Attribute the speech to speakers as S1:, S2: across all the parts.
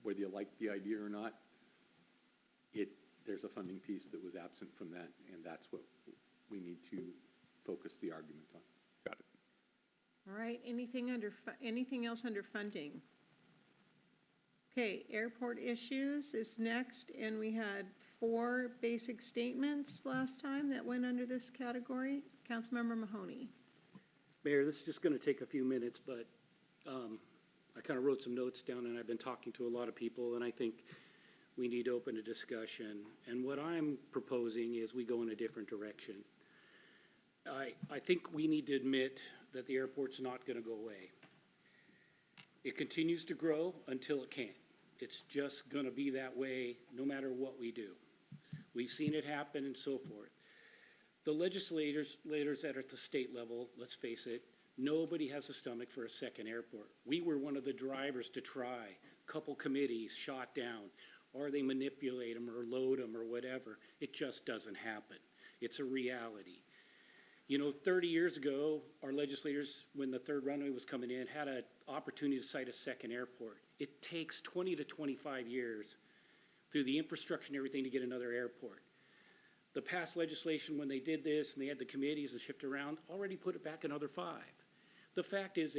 S1: whether you like the idea or not, there's a funding piece that was absent from that, and that's what we need to focus the argument on.
S2: Got it.
S3: All right. Anything else under funding? Okay, airport issues is next, and we had 4 basic statements last time that went under this category. Councilmember Mahoney.
S4: Mayor, this is just going to take a few minutes, but I kind of wrote some notes down, and I've been talking to a lot of people, and I think we need to open a discussion. And what I'm proposing is we go in a different direction. I think we need to admit that the airport's not going to go away. It continues to grow until it can't. It's just going to be that way no matter what we do. We've seen it happen and so forth. The legislators that are at the state level, let's face it, nobody has a stomach for a second airport. We were one of the drivers to try. A couple committees shot down, or they manipulate them or load them or whatever. It just doesn't happen. It's a reality. You know, 30 years ago, our legislators, when the third runway was coming in, had an opportunity to site a second airport. It takes 20 to 25 years through the infrastructure and everything to get another airport. The past legislation, when they did this and they had the committees and shipped around, already put it back another 5. The fact is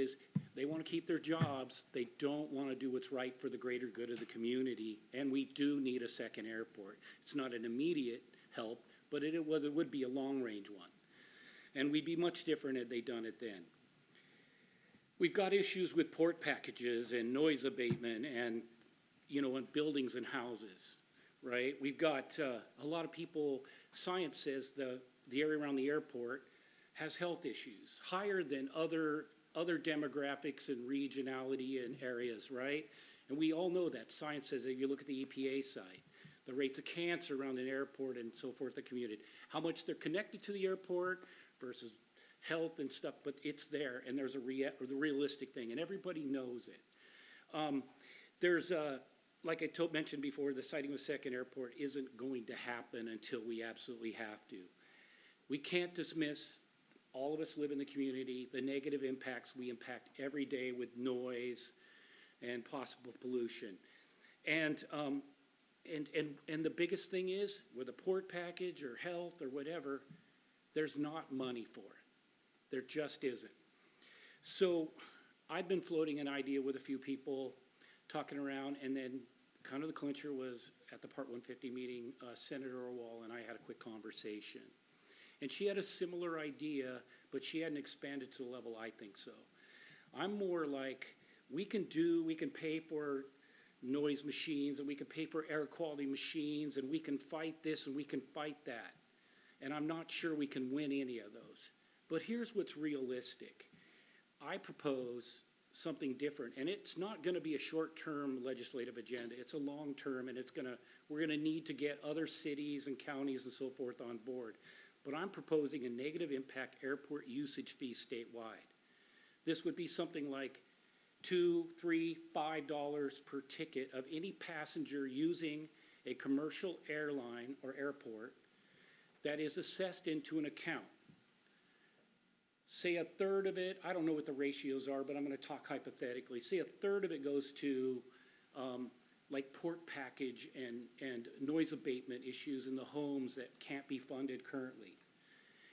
S4: they want to keep their jobs. They don't want to do what's right for the greater good of the community, and we do need a second airport. It's not an immediate help, but it would be a long-range one. And we'd be much different had they done it then. We've got issues with port packages and noise abatement and, you know, in buildings and houses, right? We've got a lot of people, science says the area around the airport has health issues, higher than other demographics and regionality and areas, right? And we all know that. Science says that. If you look at the EPA side, the rates of cancer around an airport and so forth, the community, how much they're connected to the airport versus health and stuff, but it's there, and there's the realistic thing, and everybody knows it. There's like I mentioned before, the siting of a second airport isn't going to happen until we absolutely have to. We can't dismiss, all of us live in the community, the negative impacts we impact every day with noise and possible pollution. And the biggest thing is, with a port package or health or whatever, there's not money for it. There just isn't. So I've been floating an idea with a few people, talking around, and then kind of the clincher was at the Part 150 meeting, Senator Orwell and I had a quick conversation. And she had a similar idea, but she hadn't expanded to the level I think so. I'm more like, we can pay for noise machines, and we can pay for air quality machines, and we can fight this and we can fight that. And I'm not sure we can win any of those. But here's what's realistic. I propose something different, and it's not going to be a short-term legislative agenda. It's a long-term, and we're going to need to get other cities and counties and so forth on board. But I'm proposing a negative impact airport usage fee statewide. This would be something like $2, $3, $5 per ticket of any passenger using a commercial airline or airport that is assessed into an account. Say a third of it, I don't know what the ratios are, but I'm going to talk hypothetically. Say a third of it goes to like port package and noise abatement issues in the homes that can't be funded currently.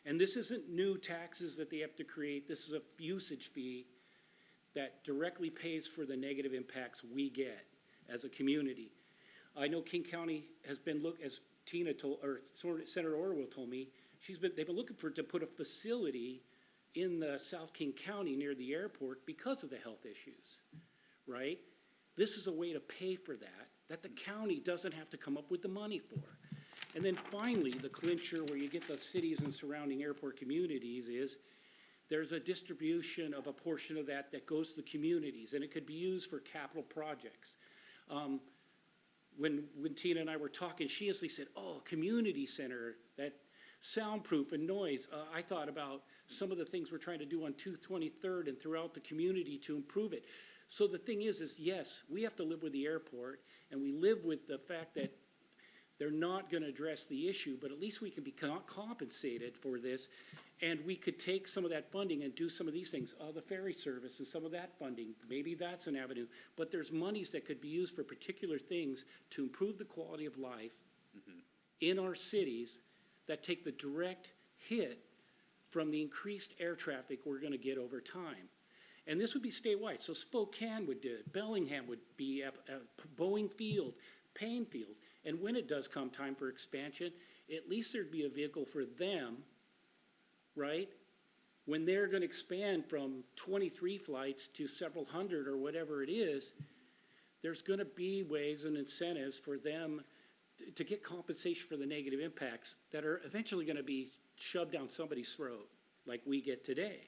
S4: And this isn't new taxes that they have to create. This is a usage fee that directly pays for the negative impacts we get as a community. I know King County has been as Tina told, or Senator Orwell told me, they've been looking to put a facility in the South King County near the airport because of the health issues, right? This is a way to pay for that the county doesn't have to come up with the money for. And then finally, the clincher where you get the cities and surrounding airport communities is there's a distribution of a portion of that goes to the communities, and it could be used for capital projects. When Tina and I were talking, she actually said, oh, community center, that soundproof and noise. I thought about some of the things we're trying to do on 223rd and throughout the community to improve it. So the thing is yes, we have to live with the airport, and we live with the fact that they're not going to address the issue, but at least we can be compensated for this, and we could take some of that funding and do some of these things. The ferry service and some of that funding, maybe that's an avenue, but there's monies that could be used for particular things to improve the quality of life in our cities that take the direct hit from the increased air traffic we're going to get over time. And this would be statewide. So Spokane would do it. Bellingham would be at Boeing Field, Payne Field. And when it does come time for expansion, at least there'd be a vehicle for them, right? When they're going to expand from 23 flights to several hundred or whatever it is, there's going to be ways and incentives for them to get compensation for the negative impacts that are eventually going to be shoved down somebody's throat like we get today.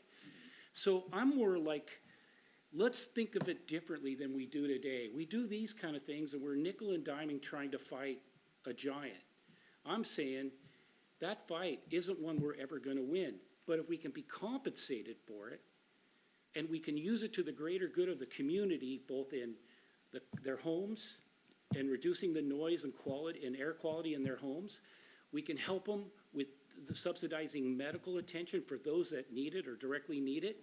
S4: So I'm more like, let's think of it differently than we do today. We do these kind of things and we're nickel and diming trying to fight a giant. I'm saying that fight isn't one we're ever going to win. But if we can be compensated for it and we can use it to the greater good of the community, both in their homes and reducing the noise and quality and air quality in their homes, we can help them with the subsidizing medical attention for those that need it or directly need it,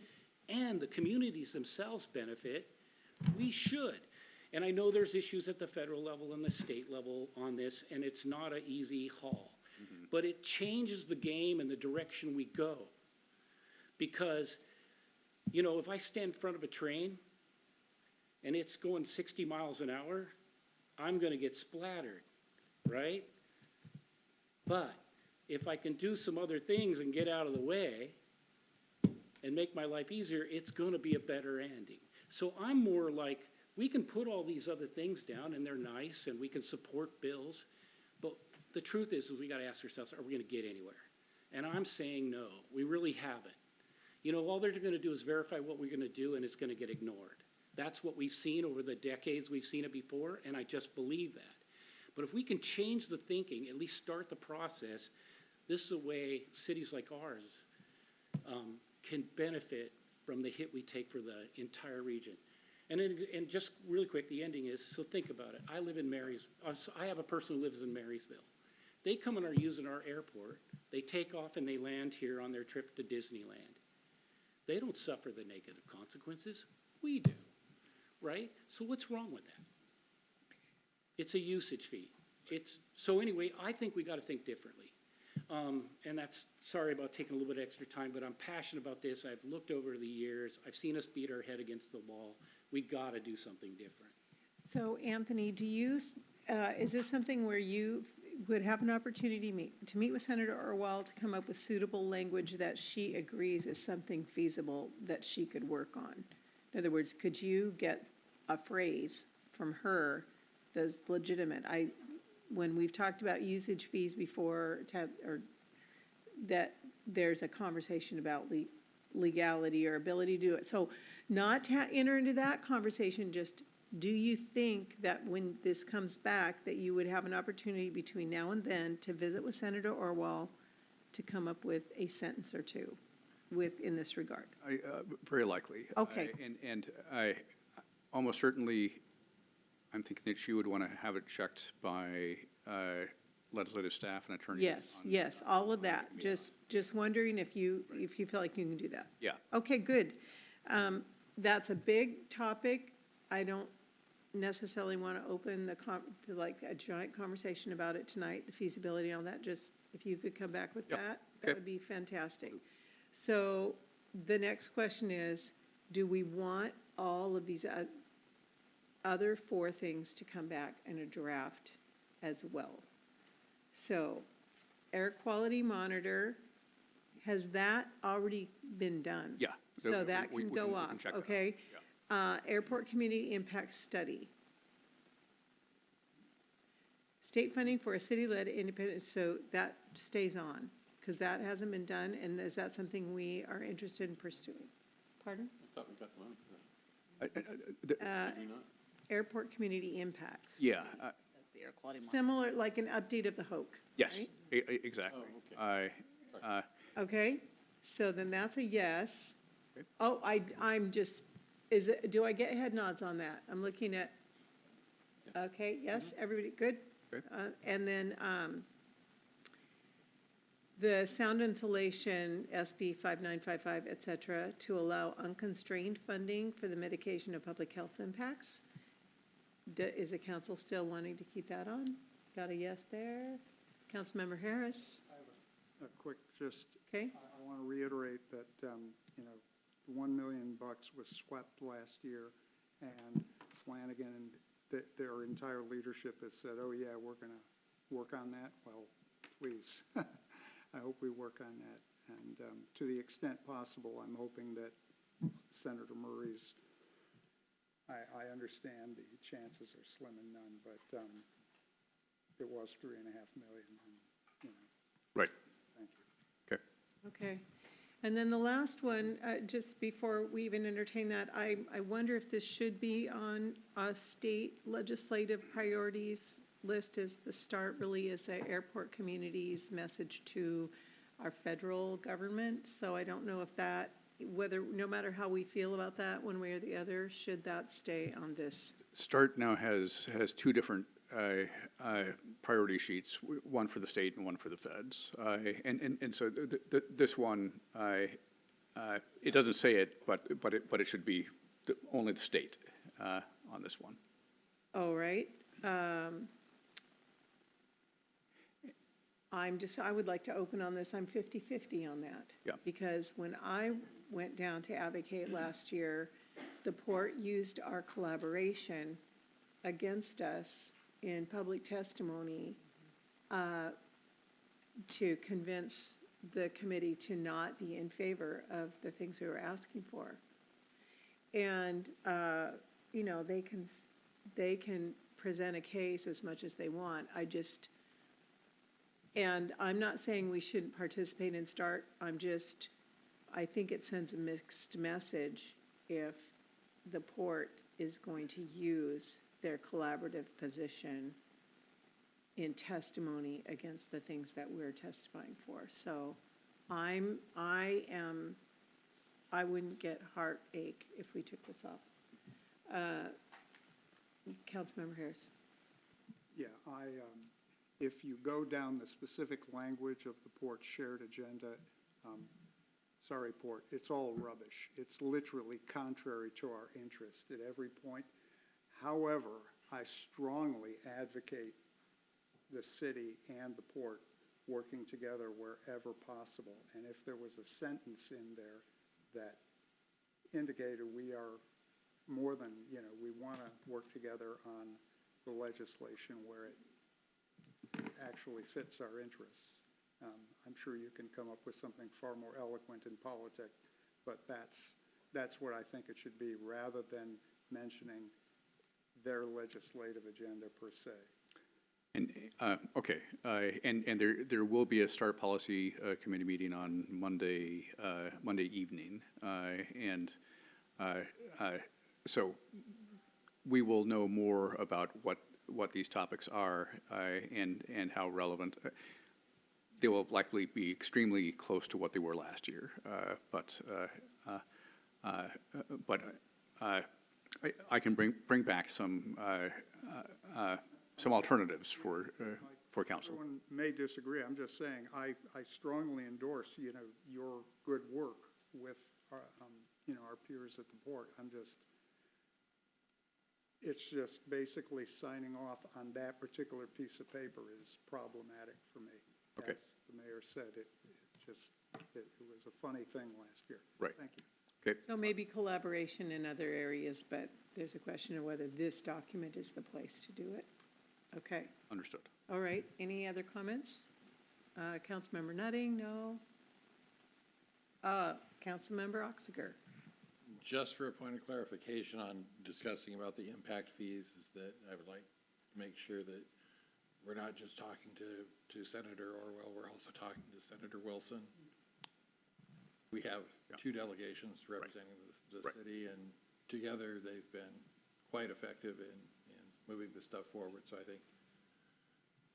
S4: and the communities themselves benefit, we should. And I know there's issues at the federal level and the state level on this, and it's not an easy haul. But it changes the game and the direction we go. Because, you know, if I stand in front of a train and it's going 60 miles an hour, I'm going to get splattered, right? But if I can do some other things and get out of the way and make my life easier, it's going to be a better ending. So I'm more like, we can put all these other things down and they're nice and we can support bills, but the truth is we got to ask ourselves, are we going to get anywhere? And I'm saying no, we really haven't. You know, all they're going to do is verify what we're going to do and it's going to get ignored. That's what we've seen over the decades. We've seen it before, and I just believe that. But if we can change the thinking, at least start the process, this is a way cities like ours can benefit from the hit we take for the entire region. And just really quick, the ending is, so think about it. I live in I have a person who lives in Marysville. They come and are using our airport. They take off and they land here on their trip to Disneyland. They don't suffer the negative consequences. We do, right? So what's wrong with that? It's a usage fee. So anyway, I think we got to think differently. And that's, sorry about taking a little bit of extra time, but I'm passionate about this. I've looked over the years. I've seen us beat our head against the wall. We got to do something different.
S3: So, Anthony, is this something where you would have an opportunity to meet with Senator Orwell to come up with suitable language that she agrees is something feasible that she could work on? In other words, could you get a phrase from her that's legitimate? When we've talked about usage fees before, or that there's a conversation about legality or ability to do it. So not to enter into that conversation, just do you think that when this comes back that you would have an opportunity between now and then to visit with Senator Orwell to come up with a sentence or two in this regard?
S2: Very likely.
S3: Okay.
S2: And I almost certainly, I'm thinking that she would want to have it checked by legislative staff and attorneys.
S3: Yes, all of that. Just wondering if you feel like you can do that.
S2: Yeah.
S3: Okay, good. That's a big topic. I don't necessarily want to open to like a giant conversation about it tonight, the feasibility on that. Just if you could come back with that would be fantastic. So the next question is, do we want all of these other four things to come back in a draft as well? So air quality monitor, has that already been done?
S2: Yeah.
S3: So that can go off, okay?
S2: Yeah.
S3: Airport community impact study. State funding for a city-led independent, so that stays on, because that hasn't been done, and is that something we are interested in pursuing? Pardon?
S1: I thought we got the money for that. Did we not?
S3: Airport community impacts.
S2: Yeah.
S5: The air quality monitor.
S3: Similar, like an update of the HOC.
S2: Yes,
S3: right?
S2: Exactly.
S1: Oh, okay.
S3: Okay, so then that's a yes.
S2: Okay.
S3: Oh, do I get head nods on that? I'm looking at, okay, yes, everybody, good?
S2: Okay.
S3: And then, the sound insulation, SB 5955, et cetera, to allow unconstrained funding for the mitigation of public health impacts. Is the council still wanting to keep that on? Got a yes there? Councilmember Harris?
S5: I have a quick, just,
S3: Okay.
S5: I want to reiterate that, you know, $1 million was swept last year, and Flanagan and their entire leadership has said, oh yeah, we're going to work on that. Well, please, I hope we work on that. And to the extent possible, I'm hoping that Senator Murray's, I understand the chances are slim and none, but it was $3.5 million, and, you know.
S2: Right.
S5: Thank you.
S2: Okay.
S3: Okay. And then the last one, just before we even entertain that, I wonder if this should be on a state legislative priorities list as the start, really, as the airport community's message to our federal government. So I don't know if that, whether, no matter how we feel about that one way or the other, should that stay on this?
S2: START now has two different priority sheets, one for the state and one for the feds. And so this one, it doesn't say it, but it should be only the state on this one.
S3: Oh, right. I would like to open on this. I'm 50-50 on that.
S2: Yeah.
S3: Because when I went down to advocate last year, the port used our collaboration against us in public testimony to convince the committee to not be in favor of the things we were asking for. And, you know, they can present a case as much as they want. And I'm not saying we shouldn't participate in START. I think it sends a mixed message if the port is going to use their collaborative position in testimony against the things that we're testifying for. So I wouldn't get heartache if we took this off. Councilmember Harris.
S5: Yeah, if you go down the specific language of the port's shared agenda, sorry, Port, it's all rubbish. It's literally contrary to our interest at every point. However, I strongly advocate the city and the port working together wherever possible. And if there was a sentence in there that indicated we are more than, you know, we want to work together on the legislation where it actually fits our interests. I'm sure you can come up with something far more eloquent in politics, but that's what I think it should be, rather than mentioning their legislative agenda per se.
S2: And okay, and there will be a START policy committee meeting on Monday evening, and so we will know more about what these topics are and how relevant. They will likely be extremely close to what they were last year, but I can bring back some alternatives for council.
S5: Everyone may disagree. I'm just saying I strongly endorse, you know, your good work with our, you know, our peers at the port. It's just basically signing off on that particular piece of paper is problematic for me.
S2: Okay.
S5: As the mayor said, it was a funny thing last year.
S2: Right.
S5: Thank you.
S2: Okay.
S3: So maybe collaboration in other areas, but there's a question of whether this document is the place to do it. Okay.
S2: Understood.
S3: All right. Any other comments? Councilmember Nutting, no. Councilmember Oxiger.
S6: Just for a point of clarification on discussing about the impact fees, is that I would like to make sure that we're not just talking to Senator Orwell, we're also talking to Senator Wilson. We have two delegations representing the city, and together they've been quite effective in moving this stuff forward. So I think,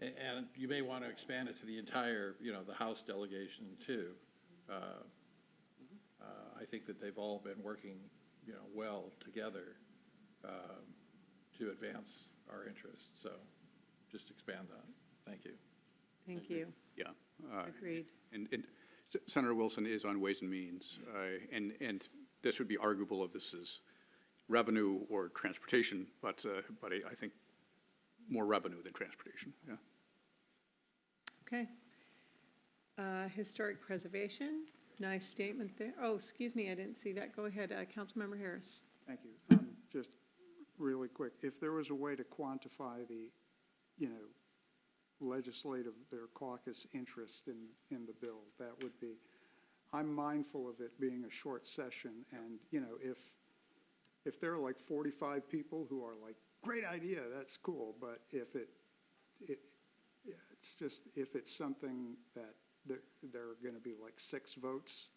S6: and you may want to expand it to the entire, you know, the House delegation too. I think that they've all been working, you know, well together to advance our interests. So just expand on. Thank you.
S3: Thank you.
S2: Yeah.
S3: Agreed.
S2: And Senator Wilson is on Ways and Means, and this would be arguable if this is revenue or transportation, but I think more revenue than transportation, yeah.
S3: Okay. Historic preservation, nice statement there. Oh, excuse me, I didn't see that. Go ahead, Councilmember Harris.
S5: Thank you. Just really quick, if there was a way to quantify the, legislative, their caucus interest in the bill, that would be, I'm mindful of it being a short session, and, if there are like 45 people who are like, great idea, that's cool, but if it's just, if it's something that there are going to be like 6 votes,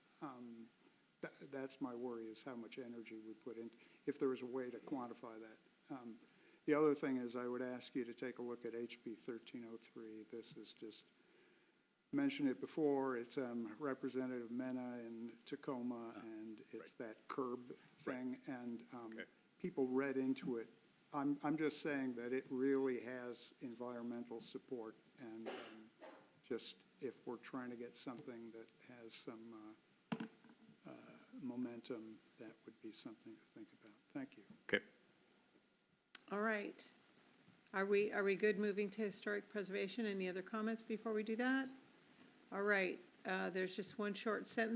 S5: that's my worry, is how much energy we put in, if there was a way to quantify that. The other thing is I would ask you to take a look at HB 1303. This is just, mentioned it before, it's Representative Mena in Tacoma, and it's that curb thing, and people read into it. I'm just saying that it really has environmental support, and just if we're trying to get something that has some momentum, that would be something to think about. Thank you.
S2: Okay.
S3: All right. Are we good moving to historic preservation? Any other comments before we do that? All right. There's just one short sentence